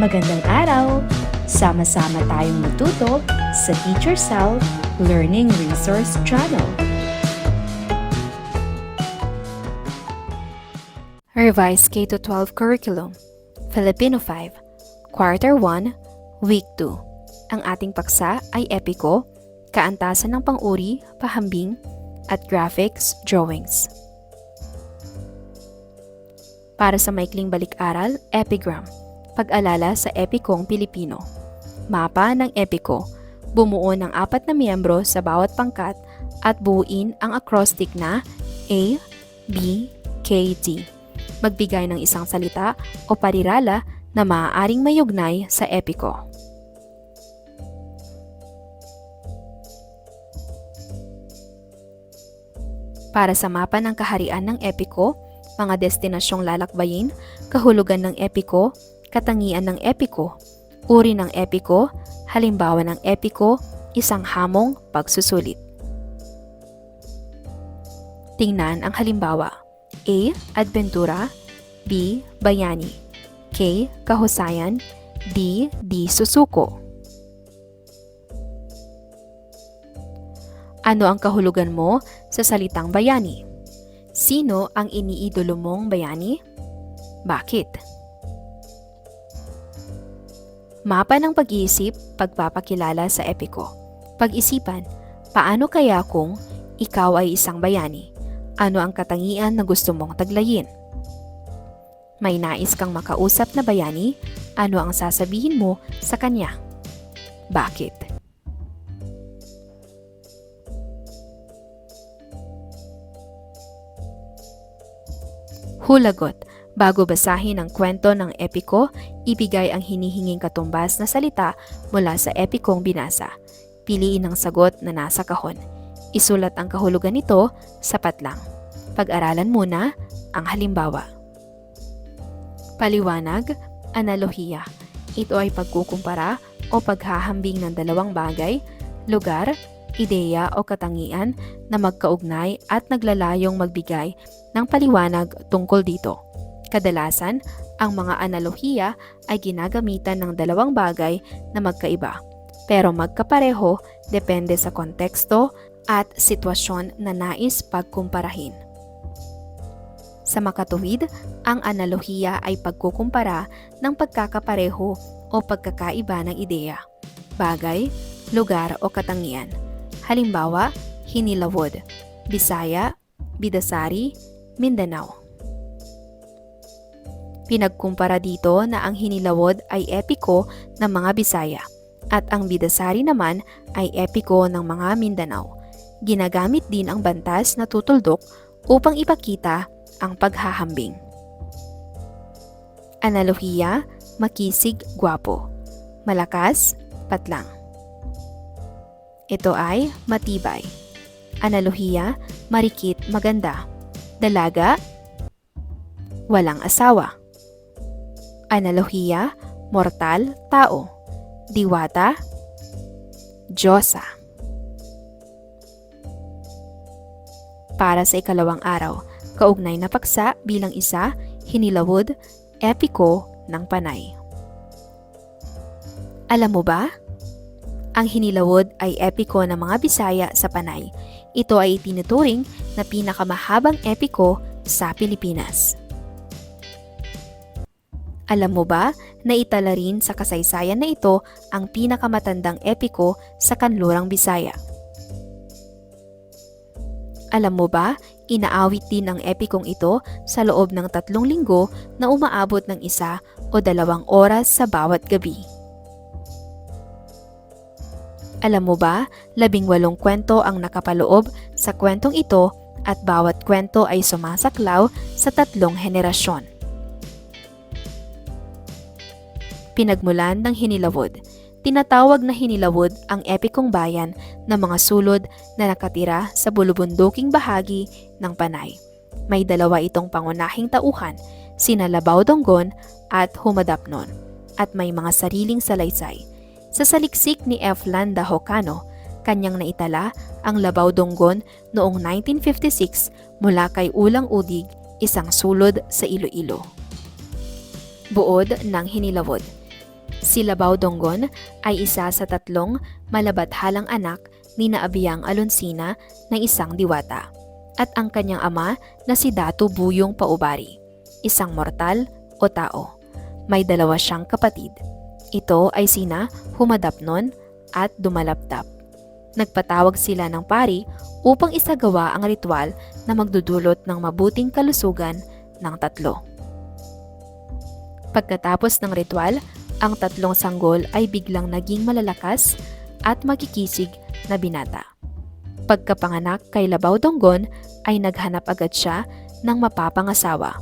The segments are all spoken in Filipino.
Magandang araw! Sama-sama tayong matuto sa Teacher Sal Learning Resource Channel. Revised K-12 Curriculum, Filipino 5, Quarter 1, Week 2. Ang ating paksa ay epiko, kaantasan ng pang-uri, pahambing, at graphics, drawings. Para sa maikling balik-aral, epigram. Pag-alala sa epikong Pilipino. Mapa ng epiko. Bumuo ng 4 na miyembro sa bawat pangkat at buuin ang acrostic na A, B, K, T. Magbigay ng isang salita o parirala na maaaring mayugnay sa epiko. Para sa mapa ng kaharian ng epiko, mga destinasyong lalakbayin, kahulugan ng epiko, katangian ng epiko, uri ng epiko, halimbawa ng epiko, isang hamong pagsusulit. Tingnan ang halimbawa. A. Adventura. B. Bayani. K. Kahusayan. D. Di susuko. Ano ang kahulugan mo sa salitang bayani? Sino ang iniidolo mong bayani? Bakit? Mapa ng pag-iisip, pagpapakilala sa epiko. Pag-isipan, paano kaya kung ikaw ay isang bayani? Ano ang katangian na gusto mong taglayin? May nais kang makausap na bayani? Ano ang sasabihin mo sa kanya? Bakit? Hulagot. Bago basahin ang kwento ng epiko, ibigay ang hinihinging katumbas na salita mula sa epikong binasa. Piliin ang sagot na nasa kahon. Isulat ang kahulugan nito, sapat lang. Pag-aralan muna ang halimbawa. Paliwanag, analohiya. Ito ay pagkukumpara o paghahambing ng dalawang bagay, lugar, ideya o katangian na magkaugnay at naglalayong magbigay ng paliwanag tungkol dito. Kadalasan, ang mga analohiya ay ginagamitan ng dalawang bagay na magkaiba, pero magkapareho depende sa konteksto at sitwasyon na nais pagkumparahin. Sa makatuwid, ang analohiya ay pagkukumpara ng pagkakapareho o pagkakaiba ng ideya, bagay, lugar o katangian. Halimbawa, Hinilawod, Bisaya, Bidasari, Mindanao. Pinagkumpara dito na ang Hinilawod ay epiko ng mga Bisaya at ang Bidasari naman ay epiko ng mga Mindanao. Ginagamit din ang bantas na tutuldok upang ipakita ang paghahambing. Analohiya, makisig, gwapo. Malakas, patlang. Ito ay matibay. Analohiya, marikit, maganda. Dalaga, walang asawa. Analohiya, mortal, tao. Diwata, Diyosa. Para sa ikalawang araw, kaugnay na paksa bilang isa, Hinilawod, epiko ng Panay. Alam mo ba? Ang Hinilawod ay epiko ng mga Bisaya sa Panay. Ito ay itinuturing na pinakamahabang epiko sa Pilipinas. Alam mo ba na itala rin sa kasaysayan na ito ang pinakamatandang epiko sa kanlurang Bisaya? Alam mo ba, inaawit din ang epikong ito sa loob ng 3 linggo na umaabot ng 1 o 2 oras sa bawat gabi. Alam mo ba, 18 kwento ang nakapaloob sa kwentong ito at bawat kwento ay sumasaklaw sa 3 henerasyon. Pinagmulan ng Hinilawod. Tinatawag na Hinilawod ang epikong bayan ng mga sulod na nakatira sa bulubunduking bahagi ng Panay. May 2 itong pangunahing tauhan, sina Labaw Donggon at Humadapnon, at may mga sariling salaysay. Sa saliksik ni F. Landa Hocano, kanyang naitala ang Labaw Donggon noong 1956 mula kay Ulang Udig, isang sulod sa Iloilo. Buod ng Hinilawod. Si Labao Donggon ay isa sa 3 malabathalang anak ni Abiyang Alonsina ng isang diwata at ang kanyang ama na si Datu Buyong Paubari, isang mortal o tao. May 2 siyang kapatid. Ito ay sina Humadapnon at Dumalapdap. Nagpatawag sila ng pari upang isagawa ang ritual na magdudulot ng mabuting kalusugan ng 3. Pagkatapos ng ritual, ang 3 sanggol ay biglang naging malalakas at makikisig na binata. Pagkapanganak kay Labao Donggon ay naghanap agad siya ng mapapangasawa.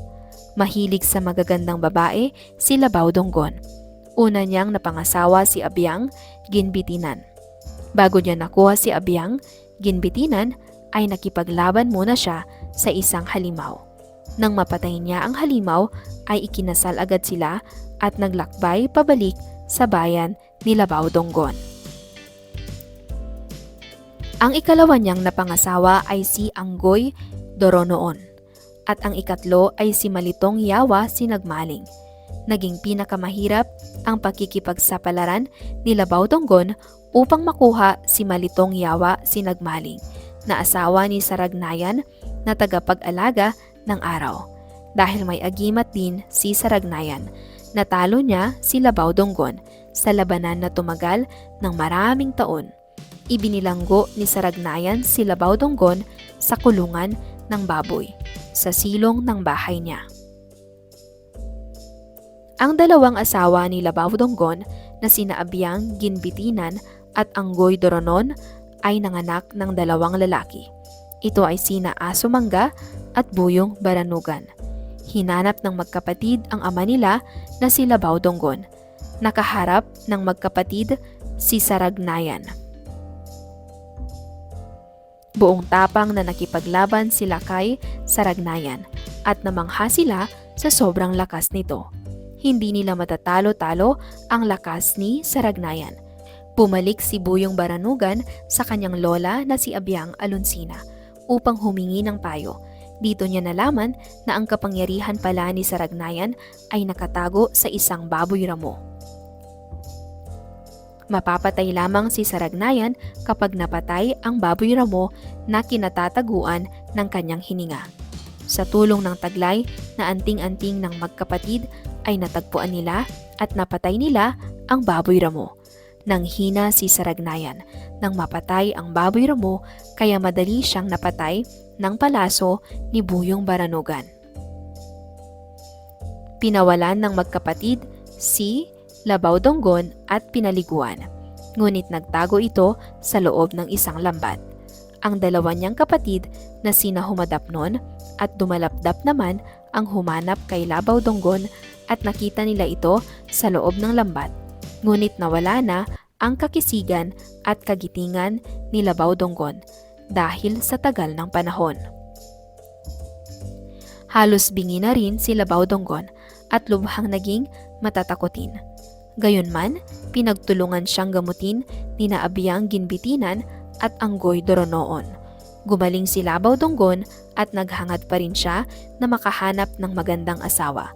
Mahilig sa magagandang babae si Labao Donggon. Una niyang napangasawa si Abiyang Ginbitinan. Bago niya nakuha si Abiyang Ginbitinan ay nakipaglaban muna siya sa isang halimaw. Nang mapatay niya ang halimaw ay ikinasal agad sila at naglakbay pabalik sa bayan ni Labao Donggon. Ang ikalawa niyang napangasawa ay si Anggoy Doronoon at ang ikatlo ay si Malitong Yawa Sinagmaling. Naging pinakamahirap ang pakikipagsapalaran ni Labao Donggon upang makuha si Malitong Yawa Sinagmaling na asawa ni Saragnayan na tagapag-alaga ng araw. Dahil may agimat din si Saragnayan, natalo niya si Labao Donggon sa labanan na tumagal ng maraming taon. Ibinilanggo ni Saragnayan si Labao Donggon sa kulungan ng baboy sa silong ng bahay niya. Ang 2 asawa ni Labao Donggon na sina Abiyang Ginbitinan at Anggoy Doronon ay nanganak ng 2 lalaki. Ito ay sina Aso Mangga at Buyong Baranugan. Hinanap ng magkapatid ang ama nila na si Labao Donggon. Nakaharap ng magkapatid si Saragnayan. Buong tapang na nakipaglaban sila kay Saragnayan at namangha sila sa sobrang lakas nito. Hindi nila matatalo-talo ang lakas ni Saragnayan. Pumalik si Buyong Baranugan sa kanyang lola na si Abiyang Alonsina upang humingi ng payo. Dito niya nalaman na ang kapangyarihan pala ni Saragnayan ay nakatago sa isang baboy ramo. Mapapatay lamang si Saragnayan kapag napatay ang baboy ramo na kinatataguan ng kanyang hininga. Sa tulong ng taglay na anting-anting ng magkapatid ay natagpuan nila at napatay nila ang baboy ramo. Nang hina si Saragnayan nang mapatay ang baboy ramo kaya madali siyang napatay ng palaso ni Buyong Baranugan. Pinawalan ng magkapatid si Labao Donggon at pinaliguan, ngunit nagtago ito sa loob ng isang lambat. Ang 2 niyang kapatid na sina Humadapnon at Dumalapdap naman ang humanap kay Labao Donggon at nakita nila ito sa loob ng lambat, ngunit nawala na ang kakisigan at kagitingan ni Labao Donggon dahil sa tagal ng panahon. Halos bingi na rin si Labao Donggon at lubhang naging matatakotin. Gayunman, pinagtulungan siyang gamutin ni Abiyang Ginbitinan at Anggoy Doronoon. Gumaling si Labao Donggon at naghangad pa rin siya na makahanap ng magandang asawa.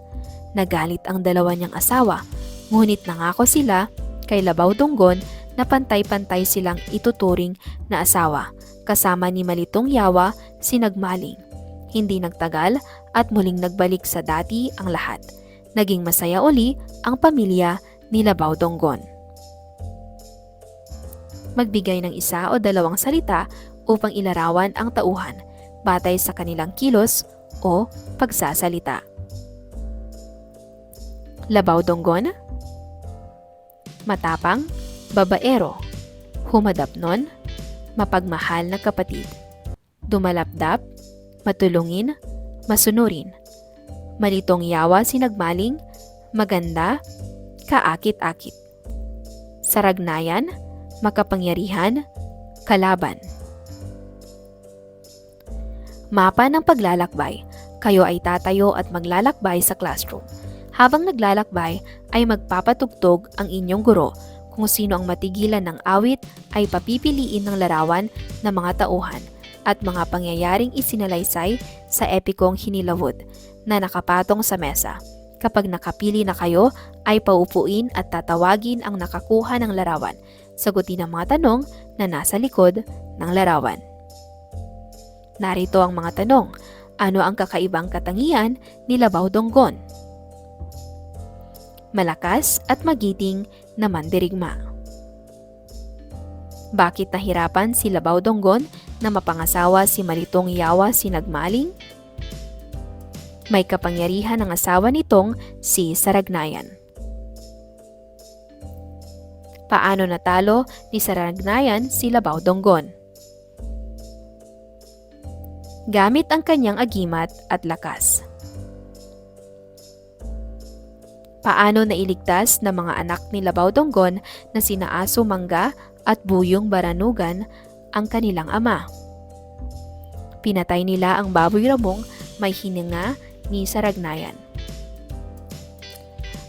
Nagalit ang 2 niyang asawa, ngunit nangako sila kay Labao Donggon na pantay-pantay silang ituturing na asawa kasama ni Malitong Yawa Sinagmaling. Hindi nagtagal at muling nagbalik sa dati ang lahat. Naging masaya uli ang pamilya ni Labao Donggon. Magbigay ng 1 o 2 salita upang ilarawan ang tauhan batay sa kanilang kilos o pagsasalita. Labao Donggon, matapang, babaero. Humadapnon, mapagmahal na kapatid. Dumalapdap, matulungin, masunurin. Malitong Yawa Sinagmaling, maganda, kaakit-akit. Saragnayan, makapangyarihan, kalaban. Mapa ng paglalakbay. Kayo ay tatayo at maglalakbay sa classroom. Habang naglalakbay ay magpapatugtog ang inyong guro. Kung sino ang matigilan ng awit ay papipiliin ng larawan ng mga tauhan at mga pangyayaring isinalaysay sa epikong Hinilawod na nakapatong sa mesa. Kapag nakapili na kayo, ay paupuin at tatawagin ang nakakuha ng larawan. Sagutin ang mga tanong na nasa likod ng larawan. Narito ang mga tanong. Ano ang kakaibang katangian ni Labaw Donggon? Malakas at magiting na mandirigma. Bakit nahirapan si Labaw Donggon na mapangasawa si Malitong Yawa Sinagmaling? May kapangyarihan ang asawa nitong si Saragnayan. Paano natalo ni Saragnayan si Labaw Donggon? Gamit ang kanyang agimat at lakas. Paano nailigtas ng mga anak ni Labaw Donggon na sina Aso Mangga at Buyong Baranugan ang kanilang ama? Pinatay nila ang baboy ramong may hininga ni Saragnayan.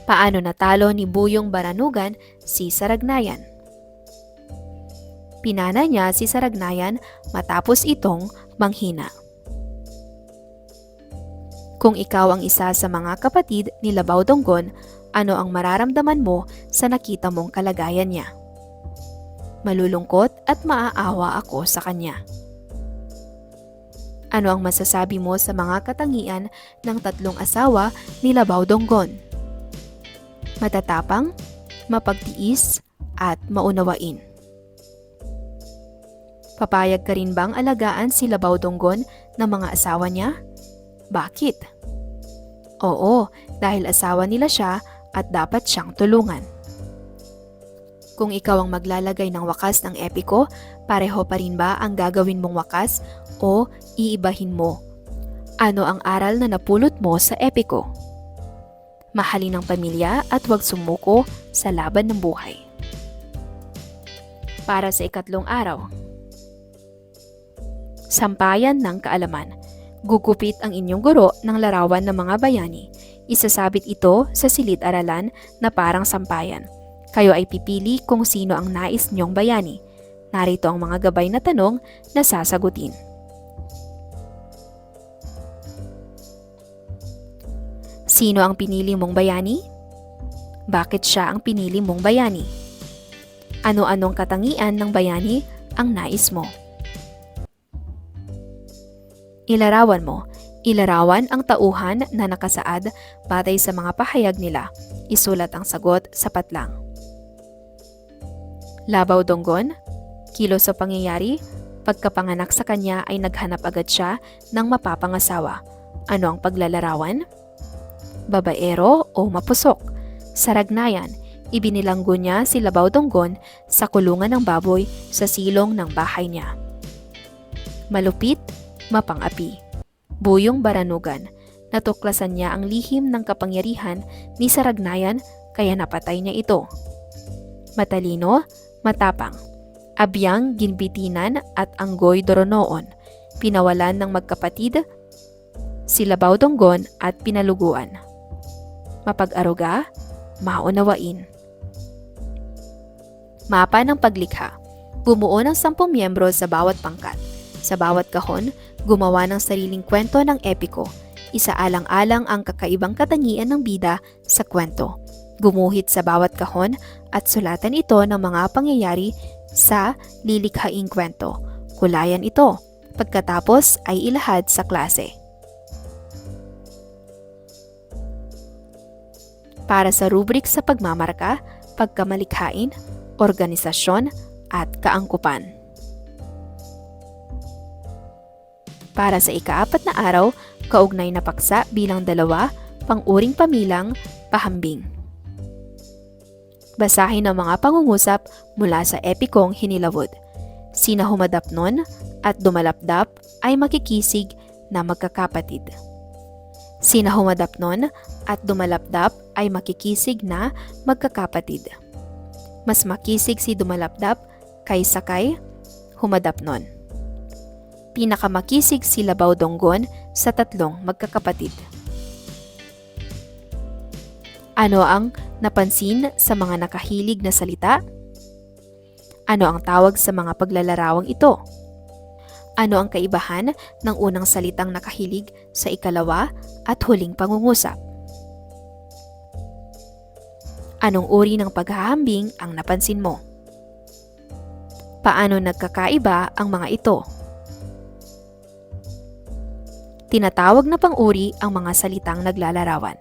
Paano natalo ni Buyong Baranugan si Saragnayan? Pinana niya si Saragnayan matapos itong manghina. Kung ikaw ang isa sa mga kapatid ni Labaw Donggon, ano ang mararamdaman mo sa nakita mong kalagayan niya? Malulungkot at maaawa ako sa kanya. Ano ang masasabi mo sa mga katangian ng tatlong asawa ni Labaw Donggon? Matatapang, mapagtiis, at maunawain. Papayag ka rin bang alagaan si Labaw Donggon ng mga asawa niya? Bakit? Oo, dahil asawa nila siya at dapat siyang tulungan. Kung ikaw ang maglalagay ng wakas ng epiko, pareho pa rin ba ang gagawin mong wakas o iibahin mo? Ano ang aral na napulot mo sa epiko? Mahalin ang pamilya at huwag sumuko sa laban ng buhay. Para sa ikatlong araw. Sampayan ng kaalaman. Gugupit ang inyong guro ng larawan ng mga bayani. Isasabit ito sa silid-aralan na parang sampayan. Kayo ay pipili kung sino ang nais niyong bayani. Narito ang mga gabay na tanong na sasagutin. Sino ang pinili mong bayani? Bakit siya ang pinili mong bayani? Ano-anong katangian ng bayani ang nais mo? Ilarawan mo. Ilarawan ang tauhan na nakasaad batay sa mga pahayag nila. Isulat ang sagot sa patlang. Labaw Donggon, kilos sa pangyayari, pagkapanganak sa kanya ay naghanap agad siya ng mapapangasawa. Ano ang paglalarawan? Babaero o mapusok. Saragnayan, ibinilanggo niya si Labaw Donggon sa kulungan ng baboy sa silong ng bahay niya. Malupit, mapang-api. Buyong Baranugan, natuklasan niya ang lihim ng kapangyarihan ni Saragnayan kaya napatay niya ito. Matalino, matapang. Abyang ginbitinan at anggoy doronoon, pinawalan ng magkapatid si Labaw Donggon at pinaluguan. Mapag-aruga, maunawain. Mapa ng paglikha. Bumuo ng 10 miyembro sa bawat pangkat. Sa bawat kahon, gumawa ng sariling kwento ng epiko. Isaalang-alang ang kakaibang katangian ng bida sa kwento. Gumuhit sa bawat kahon at sulatan ito ng mga pangyayari sa lilikhaing kwento. Kulayan ito. Pagkatapos ay ilahad sa klase. Para sa rubrik sa pagmamarka, pagkamalikhain, organisasyon, at kaangkupan. Para sa ika-4 na araw, kaugnay na paksa bilang 2, pang-uring pamilang, pahambing. Basahin ang mga pangungusap mula sa epikong Hinilawod. Sina Humadapnon at Dumalapdap ay makikisig na magkakapatid. Sina Humadapnon at Dumalapdap ay makikisig na magkakapatid. Mas makisig si Dumalapdap kaysa kay Humadapnon. Pinakamakisig si Labaw Donggon sa 3 magkakapatid. Ano ang napansin sa mga nakahilig na salita? Ano ang tawag sa mga paglalarawang ito? Ano ang kaibahan ng unang salitang nakahilig sa 2 at huling pangungusap? Anong uri ng paghahambing ang napansin mo? Paano nagkakaiba ang mga ito? Tinatawag na pang-uri ang mga salitang naglalarawan.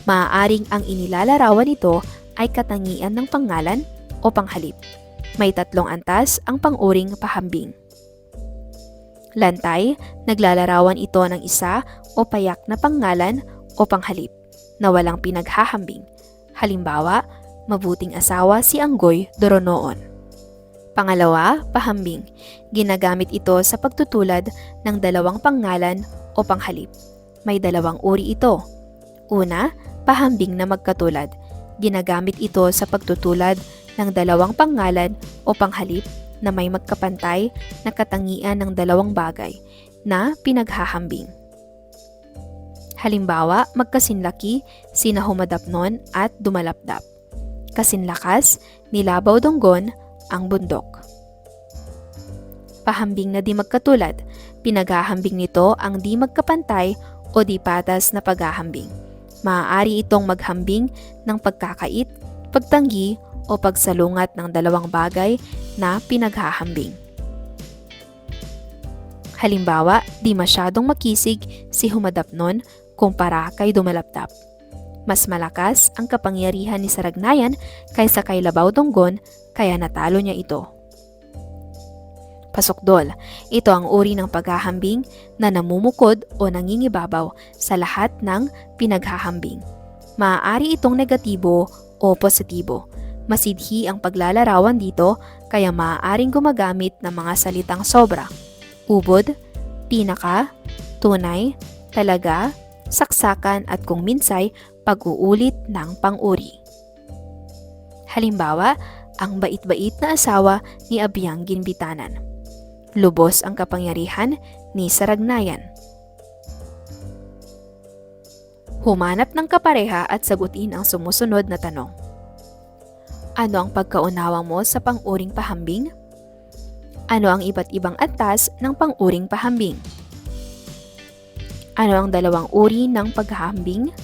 Maaaring ang inilalarawan nito ay katangian ng pangalan o panghalip. May 3 antas ang pang-uring pahambing. Lantay, naglalarawan ito ng isa o payak na pangalan o panghalip na walang pinaghahambing. Halimbawa, mabuting asawa si Anggoy Doronoon. Pangalawa, pahambing. Ginagamit ito sa pagtutulad ng 2 pangalan o panghalip. May 2 uri ito. Una, pahambing na magkatulad. Ginagamit ito sa pagtutulad ng 2 pangalan o panghalip na may magkapantay na katangian ng 2 bagay na pinaghahambing. Halimbawa, magkasinlaki sina Humadapnon at Dumalapdap. Kasinlakas, nilabaw donggon ang bundok. Pahambing na di magkatulad. Pinaghahambing nito ang di magkapantay o di patas na paghahambing. Maaari itong maghambing ng pagkakait, pagtanggi o pagsalungat ng 2 bagay na pinaghahambing. Halimbawa, di masyadong makisig si Humadapnon kumpara kay Dumalapdap. Mas malakas ang kapangyarihan ni Saragnayan kaysa kay Labaw Donggon kaya natalo niya ito. Pasokdol, ito ang uri ng paghahambing na namumukod o nangingibabaw sa lahat ng pinaghahambing. Maaari itong negatibo o positibo. Masidhi ang paglalarawan dito kaya maaaring gumagamit ng mga salitang sobra, ubod, pinaka, tunay, talaga, saksakan at kung minsay pag-uulit ng pang-uri. Halimbawa, ang bait-bait na asawa ni Abiyang Ginbitanan. Lubos ang kapangyarihan ni Saragnayan. Humanap ng kapareha at sagutin ang sumusunod na tanong. Ano ang pagkaunawa mo sa pang-uring pahambing? Ano ang iba't ibang antas ng pang-uring pahambing? Ano ang 2 uri ng paghahambing?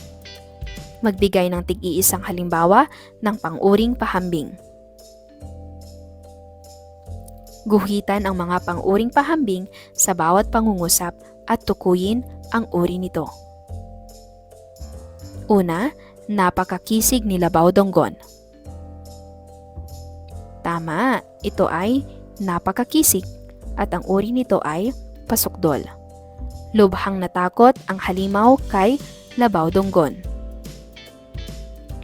Magbigay ng tig-iisang halimbawa ng pang-uring pahambing. Guhitan ang mga pang-uring pahambing sa bawat pangungusap at tukuyin ang uri nito. Una, napakakisig ni Labaw Donggon. Tama, ito ay napakakisig at ang uri nito ay pasokdol. Lubhang natakot ang halimaw kay Labaw Donggon.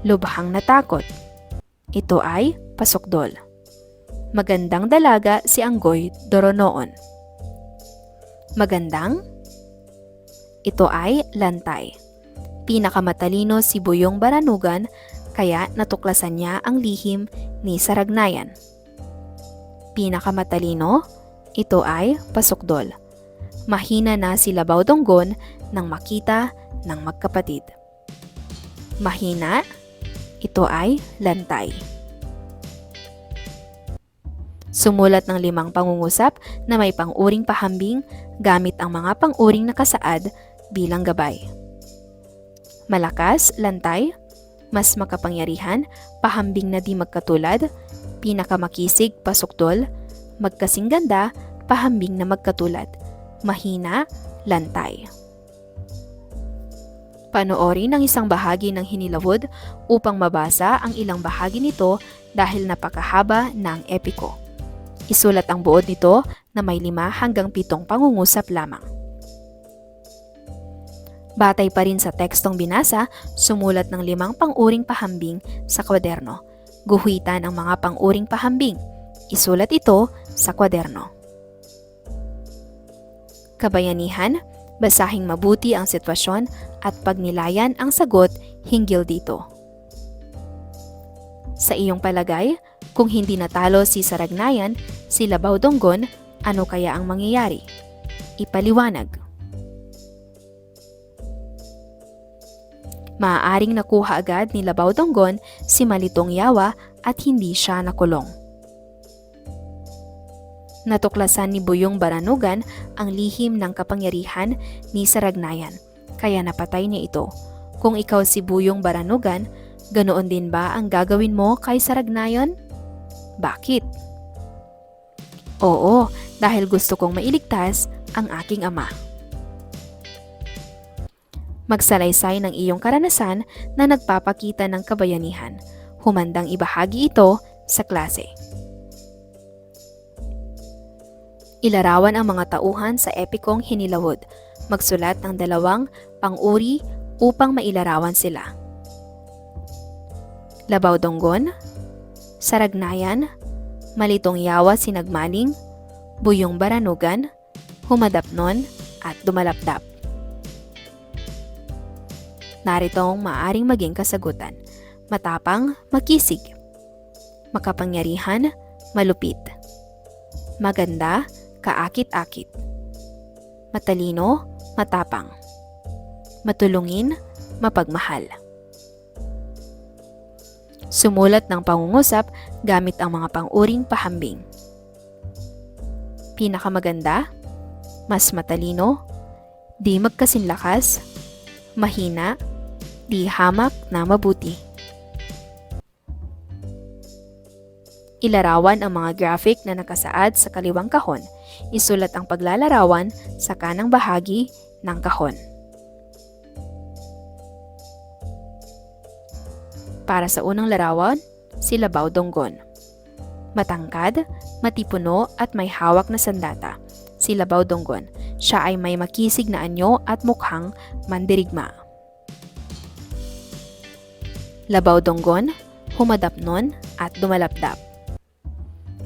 Lubhang natakot. Ito ay pasokdol. Magandang dalaga si Anggoy Doronoon. Magandang. Ito ay lantay. Pinakamatalino si Buyong Baranugan kaya natuklasan niya ang lihim ni Saragnayan. Pinakamatalino. Ito ay pasokdol. Mahina na si Labaw Donggon nang makita ng magkapatid. Mahina. Ito ay lantay. Sumulat ng 5 pangungusap na may pang-uring pahambing gamit ang mga pang-uring nakasaad bilang gabay. Malakas, lantay, mas makapangyarihan, pahambing na di magkatulad, pinakamakisig, pasokdol, magkasingganda, pahambing na magkatulad, mahina, lantay. Panoorin ang isang bahagi ng Hinilawod upang mabasa ang ilang bahagi nito dahil napakahaba ng epiko. Isulat ang buod nito na may 5 hanggang 7 pangungusap lamang. Batay pa rin sa tekstong binasa, sumulat ng 5 pang-uring pahambing sa kwaderno. Guhitan ang mga pang-uring pahambing. Isulat ito sa kwaderno. Kabayanihan, basahing mabuti ang sitwasyon at pagnilayan ang sagot hinggil dito. Sa iyong palagay, kung hindi natalo si Saragnayan, si Labaw Donggon, ano kaya ang mangyayari? Ipaliwanag. Maaaring nakuha agad ni Labaw Donggon si Malitong Yawa at hindi siya nakulong. Natuklasan ni Buyong Baranugan ang lihim ng kapangyarihan ni Saragnayan, kaya napatay niya ito. Kung ikaw si Buyong Baranugan, Ganoon din ba ang gagawin mo kay Saragnayon? Bakit? Oo, dahil gusto kong mailigtas ang aking ama. Magsalaysay ng iyong karanasan na nagpapakita ng kabayanihan. Humandang ibahagi ito sa klase. Ilarawan ang mga tauhan sa epikong Hinilawod. Magsulat ng 2 pang-uri upang mailarawan sila. Labaw Donggon, Saragnayan, Malitong Yawa Sinagmaling, Buyong Baranugan, Humadapnon, at Dumalapdap. Narito ang maaring maging kasagutan. Matapang, makisig. Makapangyarihan, malupit. Maganda, kaakit-akit. Matalino, matapang. Matulungin, mapagmahal. Sumulat ng pangungusap gamit ang mga pang-uring pahambing. Pinakamaganda, mas matalino, di magkasinlakas, mahina, di hamak na mabuti. Ilarawan ang mga graphic na nakasaad sa kaliwang kahon. Isulat ang paglalarawan sa kanang bahagi ng kahon. Para sa unang larawan, si Labaw Donggon. Matangkad, matipuno at may hawak na sandata. Si Labaw Donggon. Siya ay may makisig na anyo at mukhang mandirigma. Labaw Donggon, Humadapnon at Dumalapdap.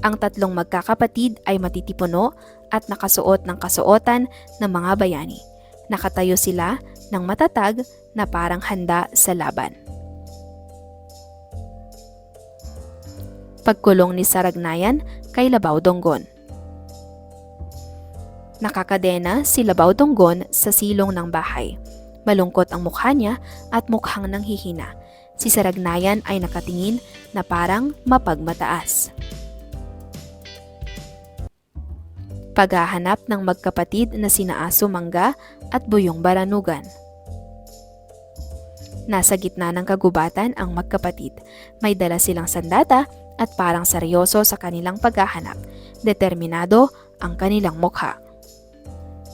Ang tatlong magkakapatid ay matitipuno at nakasuot ng kasuotan ng mga bayani. Nakatayo sila ng matatag na parang handa sa laban. Pagkulong ni Saragnayan kay Labaw Donggon. Nakakadena si Labaw Donggon sa silong ng bahay. Malungkot ang mukha niya at mukhang nanghihina. Si Saragnayan ay nakatingin na parang mapagmataas. Paghahanap ng magkapatid na sina Aso Mangga at Buyong Baranugan. Nasa gitna ng kagubatan ang magkapatid. May dala silang sandata at parang seryoso sa kanilang paghahanap. Determinado ang kanilang mukha.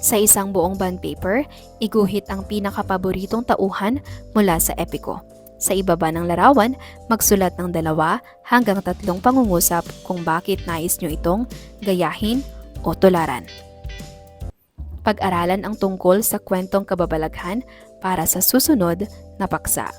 Sa isang buong bond paper, iguhit ang pinakapaboritong tauhan mula sa epiko. Sa ibaba ng larawan, magsulat ng 2 hanggang 3 pangungusap kung bakit nais nyo itong gayahin o tularan. Pag-aralan ang tungkol sa kwentong kababalaghan para sa susunod na paksa.